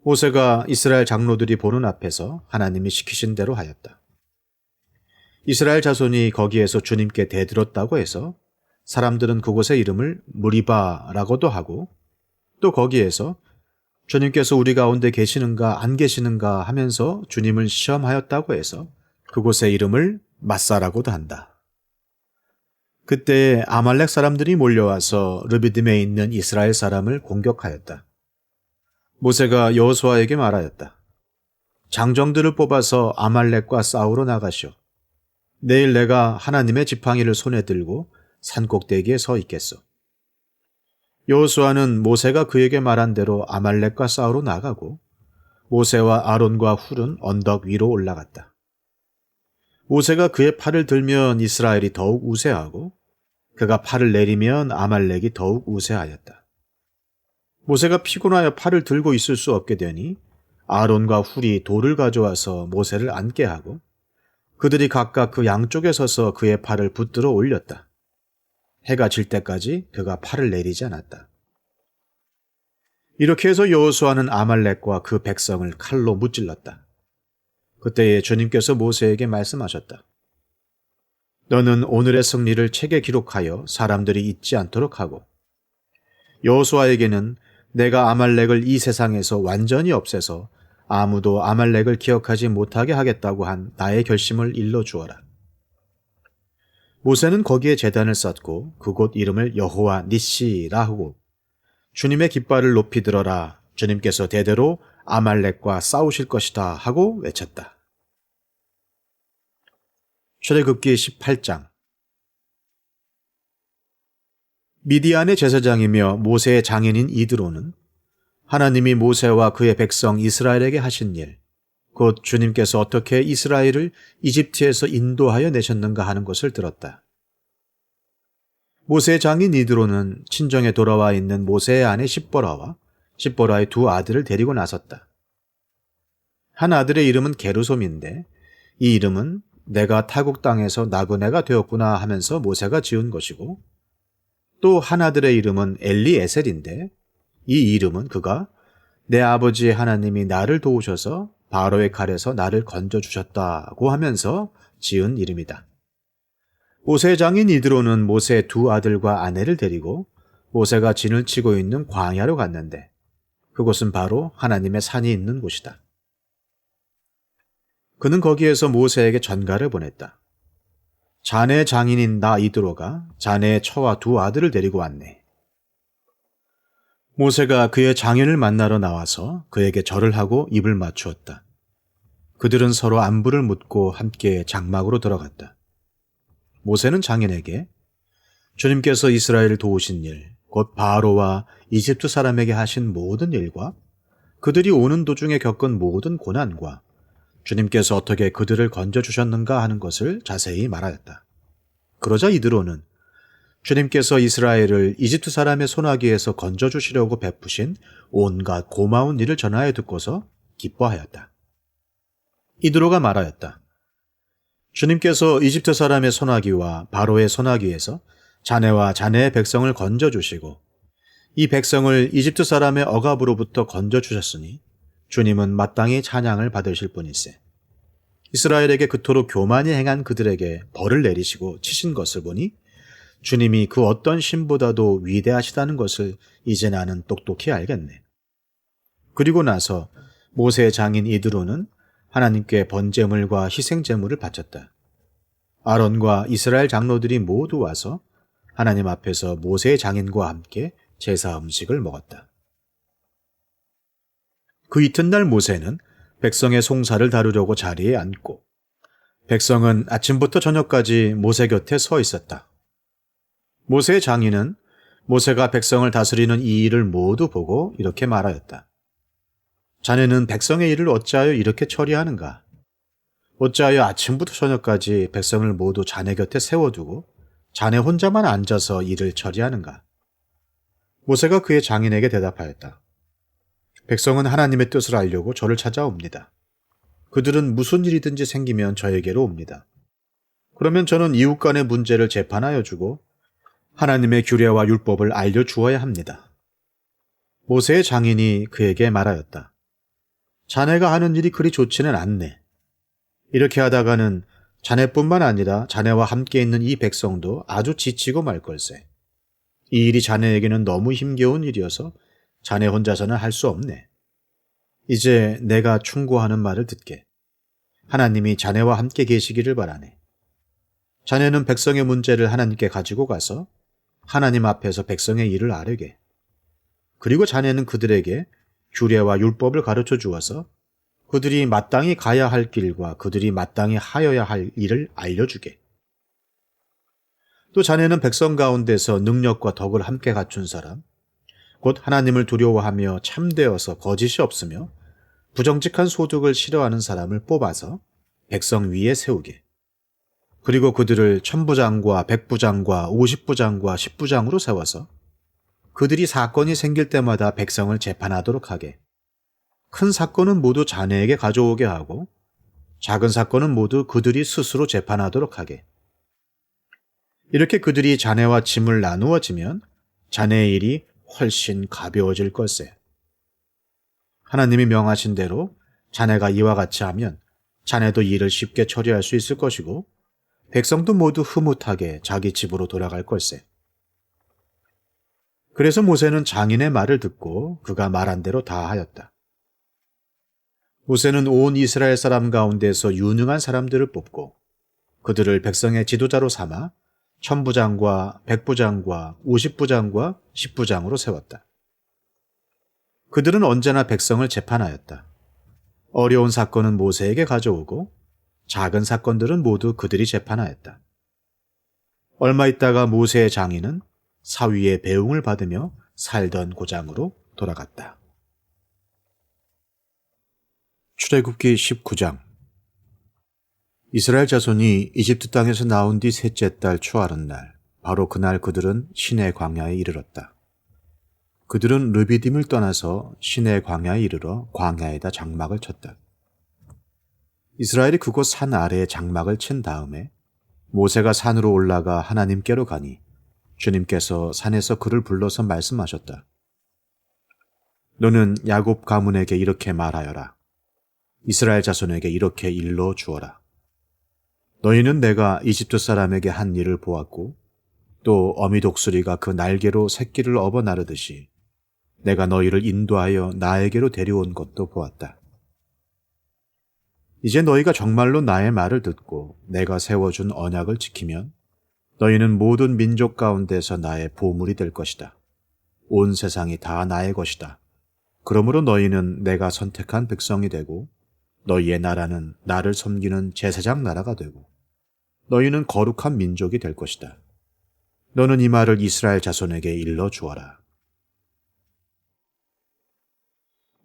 모세가 이스라엘 장로들이 보는 앞에서 하나님이 시키신 대로 하였다. 이스라엘 자손이 거기에서 주님께 대들었다고 해서 사람들은 그곳의 이름을 무리바라고도 하고 또 거기에서 주님께서 우리 가운데 계시는가 안 계시는가 하면서 주님을 시험하였다고 해서 그곳의 이름을 마사라고도 한다. 그때 아말렉 사람들이 몰려와서 르비딤에 있는 이스라엘 사람을 공격하였다. 모세가 여호수아에게 말하였다. 장정들을 뽑아서 아말렉과 싸우러 나가시오. 내일 내가 하나님의 지팡이를 손에 들고 산꼭대기에 서 있겠소. 여호수아는 모세가 그에게 말한 대로 아말렉과 싸우러 나가고 모세와 아론과 훌은 언덕 위로 올라갔다. 모세가 그의 팔을 들면 이스라엘이 더욱 우세하고 그가 팔을 내리면 아말렉이 더욱 우세하였다. 모세가 피곤하여 팔을 들고 있을 수 없게 되니 아론과 훌이 돌을 가져와서 모세를 앉게 하고 그들이 각각 그 양쪽에 서서 그의 팔을 붙들어 올렸다. 해가 질 때까지 그가 팔을 내리지 않았다. 이렇게 해서 여호수아는 아말렉과 그 백성을 칼로 무찔렀다. 그때에 주님께서 모세에게 말씀하셨다. 너는 오늘의 승리를 책에 기록하여 사람들이 잊지 않도록 하고 여호수아에게는 내가 아말렉을 이 세상에서 완전히 없애서 아무도 아말렉을 기억하지 못하게 하겠다고 한 나의 결심을 일러주어라. 모세는 거기에 제단을 쌓고 그곳 이름을 여호와 니시라 하고 주님의 깃발을 높이 들어라. 주님께서 대대로 아말렉과 싸우실 것이다 하고 외쳤다. 출애굽기 18장. 미디안의 제사장이며 모세의 장인인 이드로는 하나님이 모세와 그의 백성 이스라엘에게 하신 일, 곧 주님께서 어떻게 이스라엘을 이집트에서 인도하여 내셨는가 하는 것을 들었다. 모세의 장인 이드로는 친정에 돌아와 있는 모세의 아내 십보라와 십보라의 두 아들을 데리고 나섰다. 한 아들의 이름은 게르솜인데 이 이름은 내가 타국 땅에서 나그네가 되었구나 하면서 모세가 지은 것이고 또 한 아들의 이름은 엘리에셀인데 이 이름은 그가 내 아버지 하나님이 나를 도우셔서 바로의 칼에서 나를 건져주셨다고 하면서 지은 이름이다. 모세의 장인 이드로는 모세의 두 아들과 아내를 데리고 모세가 진을 치고 있는 광야로 갔는데 그곳은 바로 하나님의 산이 있는 곳이다. 그는 거기에서 모세에게 전가를 보냈다. 자네 장인인 나 이드로가 자네의 처와 두 아들을 데리고 왔네. 모세가 그의 장인을 만나러 나와서 그에게 절을 하고 입을 맞추었다. 그들은 서로 안부를 묻고 함께 장막으로 들어갔다. 모세는 장인에게 주님께서 이스라엘을 도우신 일, 곧 바로와 이집트 사람에게 하신 모든 일과 그들이 오는 도중에 겪은 모든 고난과 주님께서 어떻게 그들을 건져주셨는가 하는 것을 자세히 말하였다. 그러자 이드로는 주님께서 이스라엘을 이집트 사람의 손아귀에서 건져주시려고 베푸신 온갖 고마운 일을 전하여 듣고서 기뻐하였다. 이드로가 말하였다. 주님께서 이집트 사람의 손아귀와 바로의 손아귀에서 자네와 자네의 백성을 건져주시고 이 백성을 이집트 사람의 억압으로부터 건져주셨으니 주님은 마땅히 찬양을 받으실 분이세. 이스라엘에게 그토록 교만히 행한 그들에게 벌을 내리시고 치신 것을 보니 주님이 그 어떤 신보다도 위대하시다는 것을 이제 나는 똑똑히 알겠네. 그리고 나서 모세의 장인 이드로는 하나님께 번제물과 희생제물을 바쳤다. 아론과 이스라엘 장로들이 모두 와서 하나님 앞에서 모세의 장인과 함께 제사 음식을 먹었다. 그 이튿날 모세는 백성의 송사를 다루려고 자리에 앉고 백성은 아침부터 저녁까지 모세 곁에 서 있었다. 모세의 장인은 모세가 백성을 다스리는 이 일을 모두 보고 이렇게 말하였다. 자네는 백성의 일을 어찌하여 이렇게 처리하는가? 어찌하여 아침부터 저녁까지 백성을 모두 자네 곁에 세워두고 자네 혼자만 앉아서 일을 처리하는가? 모세가 그의 장인에게 대답하였다. 백성은 하나님의 뜻을 알려고 저를 찾아옵니다. 그들은 무슨 일이든지 생기면 저에게로 옵니다. 그러면 저는 이웃 간의 문제를 재판하여 주고 하나님의 규례와 율법을 알려주어야 합니다. 모세의 장인이 그에게 말하였다. 자네가 하는 일이 그리 좋지는 않네. 이렇게 하다가는 자네뿐만 아니라 자네와 함께 있는 이 백성도 아주 지치고 말 걸세. 이 일이 자네에게는 너무 힘겨운 일이어서 자네 혼자서는 할 수 없네. 이제 내가 충고하는 말을 듣게. 하나님이 자네와 함께 계시기를 바라네. 자네는 백성의 문제를 하나님께 가지고 가서 하나님 앞에서 백성의 일을 아뢰게. 그리고 자네는 그들에게 규례와 율법을 가르쳐 주어서 그들이 마땅히 가야 할 길과 그들이 마땅히 하여야 할 일을 알려주게. 또 자네는 백성 가운데서 능력과 덕을 함께 갖춘 사람, 곧 하나님을 두려워하며 참되어서 거짓이 없으며 부정직한 소득을 싫어하는 사람을 뽑아서 백성 위에 세우게. 그리고 그들을 천부장과 백부장과 50부장과 10부장으로 세워서 그들이 사건이 생길 때마다 백성을 재판하도록 하게. 큰 사건은 모두 자네에게 가져오게 하고 작은 사건은 모두 그들이 스스로 재판하도록 하게. 이렇게 그들이 자네와 짐을 나누어지면 자네의 일이 훨씬 가벼워질 걸세. 하나님이 명하신 대로 자네가 이와 같이 하면 자네도 일을 쉽게 처리할 수 있을 것이고 백성도 모두 흐뭇하게 자기 집으로 돌아갈 걸세. 그래서 모세는 장인의 말을 듣고 그가 말한 대로 다 하였다. 모세는 온 이스라엘 사람 가운데서 유능한 사람들을 뽑고 그들을 백성의 지도자로 삼아 천부장과 백부장과 50부장과 10부장으로 세웠다. 그들은 언제나 백성을 재판하였다. 어려운 사건은 모세에게 가져오고 작은 사건들은 모두 그들이 재판하였다. 얼마 있다가 모세의 장인은 사위의 배웅을 받으며 살던 고장으로 돌아갔다. 출애굽기 19장. 이스라엘 자손이 이집트 땅에서 나온 뒤 셋째 달 초하룻 날, 바로 그날 그들은 시내 광야에 이르렀다. 그들은 르비딤을 떠나서 시내 광야에 이르러 광야에다 장막을 쳤다. 이스라엘이 그곳 산 아래에 장막을 친 다음에 모세가 산으로 올라가 하나님께로 가니 주님께서 산에서 그를 불러서 말씀하셨다. 너는 야곱 가문에게 이렇게 말하여라. 이스라엘 자손에게 이렇게 일러 주어라. 너희는 내가 이집트 사람에게 한 일을 보았고 또 어미 독수리가 그 날개로 새끼를 업어 나르듯이 내가 너희를 인도하여 나에게로 데려온 것도 보았다. 이제 너희가 정말로 나의 말을 듣고 내가 세워준 언약을 지키면 너희는 모든 민족 가운데서 나의 보물이 될 것이다. 온 세상이 다 나의 것이다. 그러므로 너희는 내가 선택한 백성이 되고 너희의 나라는 나를 섬기는 제사장 나라가 되고 너희는 거룩한 민족이 될 것이다. 너는 이 말을 이스라엘 자손에게 일러 주어라.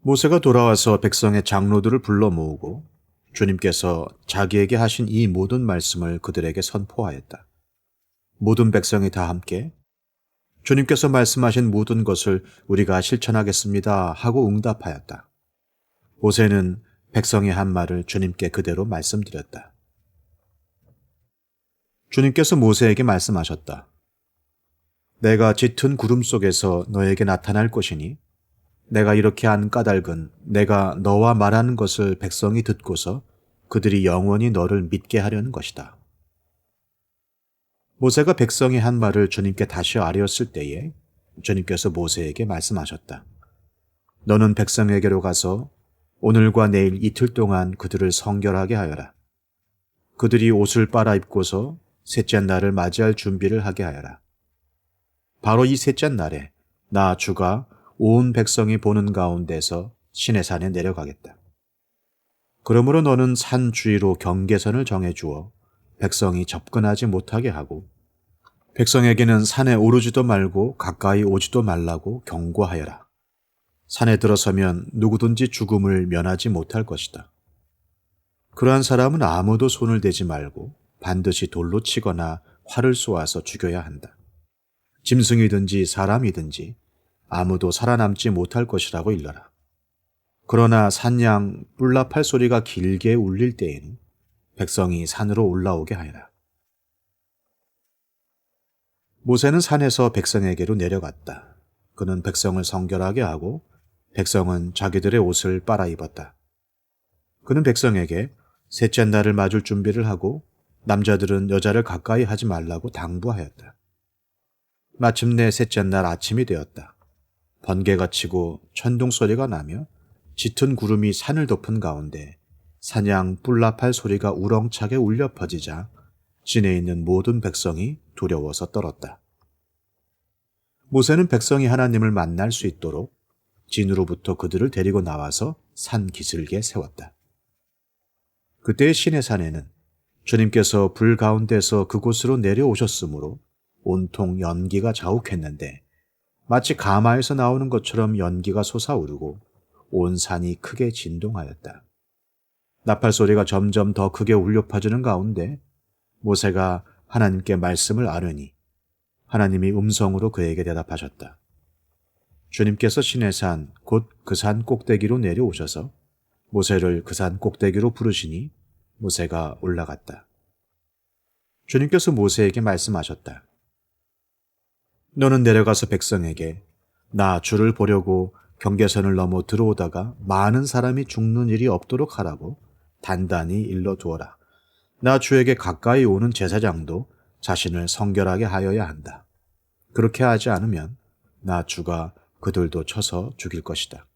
모세가 돌아와서 백성의 장로들을 불러 모으고 주님께서 자기에게 하신 이 모든 말씀을 그들에게 선포하였다. 모든 백성이 다 함께 주님께서 말씀하신 모든 것을 우리가 실천하겠습니다 하고 응답하였다. 모세는 백성이 한 말을 주님께 그대로 말씀드렸다. 주님께서 모세에게 말씀하셨다. 내가 짙은 구름 속에서 너에게 나타날 것이니 내가 이렇게 한 까닭은 내가 너와 말하는 것을 백성이 듣고서 그들이 영원히 너를 믿게 하려는 것이다. 모세가 백성이 한 말을 주님께 다시 아뢰었을 때에 주님께서 모세에게 말씀하셨다. 너는 백성에게로 가서 오늘과 내일 이틀 동안 그들을 성결하게 하여라. 그들이 옷을 빨아입고서 셋째 날을 맞이할 준비를 하게 하여라. 바로 이 셋째 날에 나 주가 온 백성이 보는 가운데서 시내산에 내려가겠다. 그러므로 너는 산 주위로 경계선을 정해주어 백성이 접근하지 못하게 하고 백성에게는 산에 오르지도 말고 가까이 오지도 말라고 경고하여라. 산에 들어서면 누구든지 죽음을 면하지 못할 것이다. 그러한 사람은 아무도 손을 대지 말고 반드시 돌로 치거나 활을 쏘아서 죽여야 한다. 짐승이든지 사람이든지 아무도 살아남지 못할 것이라고 일러라. 그러나 산양 뿔라팔 소리가 길게 울릴 때에는 백성이 산으로 올라오게 하여라. 모세는 산에서 백성에게로 내려갔다. 그는 백성을 성결하게 하고 백성은 자기들의 옷을 빨아 입었다. 그는 백성에게 셋째 날을 맞을 준비를 하고 남자들은 여자를 가까이 하지 말라고 당부하였다. 마침내 셋째 날 아침이 되었다. 번개가 치고 천둥 소리가 나며 짙은 구름이 산을 덮은 가운데 산양 뿔라팔 소리가 우렁차게 울려 퍼지자 진에 있는 모든 백성이 두려워서 떨었다. 모세는 백성이 하나님을 만날 수 있도록 진으로부터 그들을 데리고 나와서 산 기슭에 세웠다. 그때의 시내산에는 주님께서 불 가운데서 그곳으로 내려오셨으므로 온통 연기가 자욱했는데 마치 가마에서 나오는 것처럼 연기가 솟아오르고 온 산이 크게 진동하였다. 나팔 소리가 점점 더 크게 울려 퍼지는 가운데 모세가 하나님께 말씀을 아뢰니 하나님이 음성으로 그에게 대답하셨다. 주님께서 시내산 곧 그 산 꼭대기로 내려오셔서 모세를 그 산 꼭대기로 부르시니 모세가 올라갔다. 주님께서 모세에게 말씀하셨다. 너는 내려가서 백성에게 나 주를 보려고 경계선을 넘어 들어오다가 많은 사람이 죽는 일이 없도록 하라고 단단히 일러두어라. 나 주에게 가까이 오는 제사장도 자신을 성결하게 하여야 한다. 그렇게 하지 않으면 나 주가 그들도 쳐서 죽일 것이다.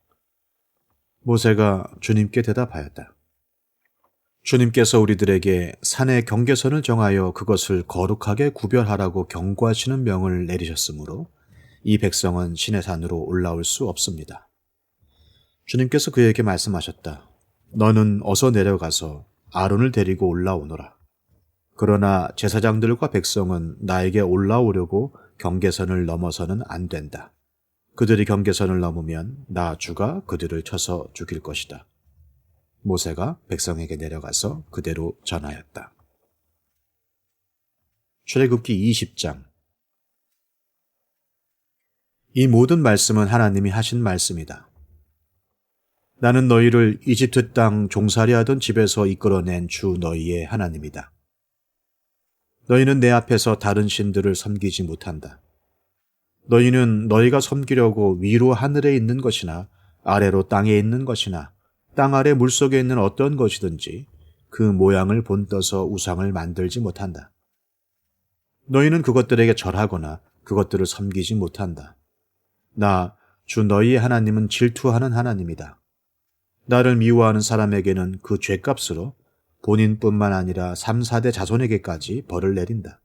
모세가 주님께 대답하였다. 주님께서 우리들에게 산의 경계선을 정하여 그것을 거룩하게 구별하라고 경고하시는 명을 내리셨으므로 이 백성은 시내산으로 올라올 수 없습니다. 주님께서 그에게 말씀하셨다. 너는 어서 내려가서 아론을 데리고 올라오너라. 그러나 제사장들과 백성은 나에게 올라오려고 경계선을 넘어서는 안 된다. 그들이 경계선을 넘으면 나 주가 그들을 쳐서 죽일 것이다. 모세가 백성에게 내려가서 그대로 전하였다. 출애굽기 20장. 이 모든 말씀은 하나님이 하신 말씀이다. 나는 너희를 이집트 땅 종살이하던 집에서 이끌어낸 주 너희의 하나님이다. 너희는 내 앞에서 다른 신들을 섬기지 못한다. 너희는 너희가 섬기려고 위로 하늘에 있는 것이나 아래로 땅에 있는 것이나 땅 아래 물속에 있는 어떤 것이든지 그 모양을 본떠서 우상을 만들지 못한다. 너희는 그것들에게 절하거나 그것들을 섬기지 못한다. 나, 주 너희의 하나님은 질투하는 하나님이다. 나를 미워하는 사람에게는 그 죄값으로 본인뿐만 아니라 3, 4대 자손에게까지 벌을 내린다.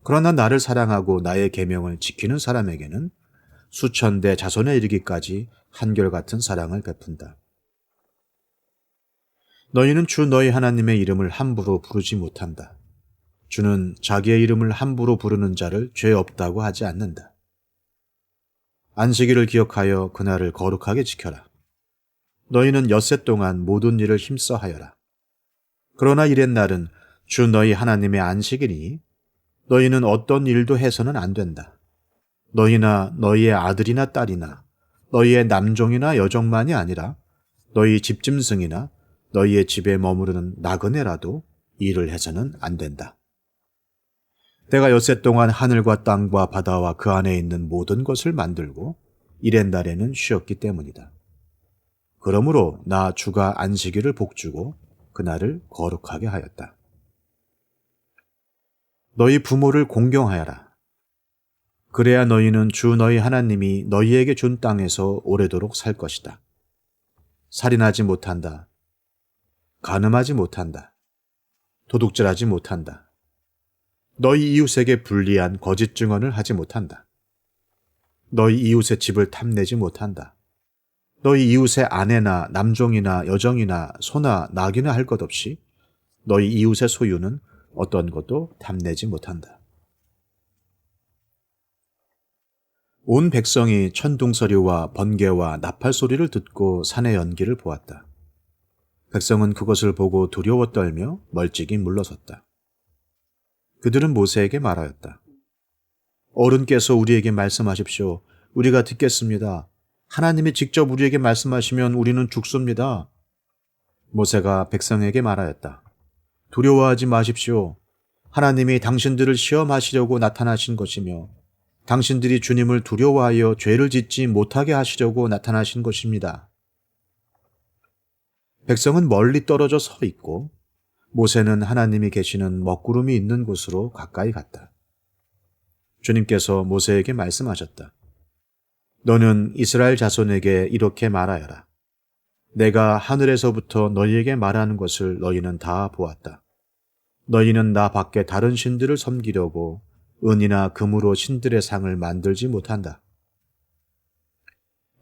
그러나 나를 사랑하고 나의 계명을 지키는 사람에게는 수천 대 자손에 이르기까지 한결같은 사랑을 베푼다. 너희는 주 너희 하나님의 이름을 함부로 부르지 못한다. 주는 자기의 이름을 함부로 부르는 자를 죄 없다고 하지 않는다. 안식일을 기억하여 그날을 거룩하게 지켜라. 너희는 엿새 동안 모든 일을 힘써 하여라. 그러나 이렛날은 주 너희 하나님의 안식일이니 너희는 어떤 일도 해서는 안 된다. 너희나 너희의 아들이나 딸이나 너희의 남종이나 여종만이 아니라 너희 집짐승이나 너희의 집에 머무르는 나그네라도 일을 해서는 안 된다. 내가 엿새 동안 하늘과 땅과 바다와 그 안에 있는 모든 것을 만들고 이렛날에는 쉬었기 때문이다. 그러므로 나 주가 안식일을 복주고 그날을 거룩하게 하였다. 너희 부모를 공경하여라. 그래야 너희는 주 너희 하나님이 너희에게 준 땅에서 오래도록 살 것이다. 살인하지 못한다. 간음하지 못한다. 도둑질하지 못한다. 너희 이웃에게 불리한 거짓 증언을 하지 못한다. 너희 이웃의 집을 탐내지 못한다. 너희 이웃의 아내나 남종이나 여종이나 소나 낙이나 할 것 없이 너희 이웃의 소유는 어떤 것도 탐내지 못한다. 온 백성이 천둥소리와 번개와 나팔 소리를 듣고 산의 연기를 보았다. 백성은 그것을 보고 두려워 떨며 멀찍이 물러섰다. 그들은 모세에게 말하였다. 어른께서 우리에게 말씀하십시오. 우리가 듣겠습니다. 하나님이 직접 우리에게 말씀하시면 우리는 죽습니다. 모세가 백성에게 말하였다. 두려워하지 마십시오. 하나님이 당신들을 시험하시려고 나타나신 것이며 당신들이 주님을 두려워하여 죄를 짓지 못하게 하시려고 나타나신 것입니다. 백성은 멀리 떨어져 서 있고 모세는 하나님이 계시는 먹구름이 있는 곳으로 가까이 갔다. 주님께서 모세에게 말씀하셨다. 너는 이스라엘 자손에게 이렇게 말하여라. 내가 하늘에서부터 너희에게 말하는 것을 너희는 다 보았다. 너희는 나 밖에 다른 신들을 섬기려고 은이나 금으로 신들의 상을 만들지 못한다.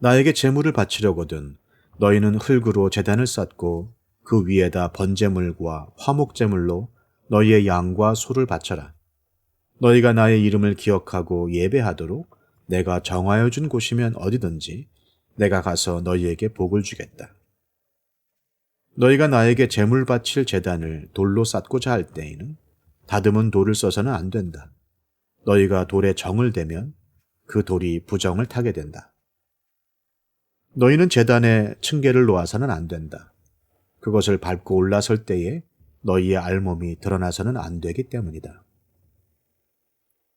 나에게 제물을 바치려거든 너희는 흙으로 제단을 쌓고 그 위에다 번제물과 화목제물로 너희의 양과 소를 바쳐라. 너희가 나의 이름을 기억하고 예배하도록 내가 정하여 준 곳이면 어디든지 내가 가서 너희에게 복을 주겠다. 너희가 나에게 제물 바칠 제단을 돌로 쌓고자 할 때에는 다듬은 돌을 써서는 안 된다. 너희가 돌에 정을 대면 그 돌이 부정을 타게 된다. 너희는 제단에 층계를 놓아서는 안 된다. 그것을 밟고 올라설 때에 너희의 알몸이 드러나서는 안 되기 때문이다.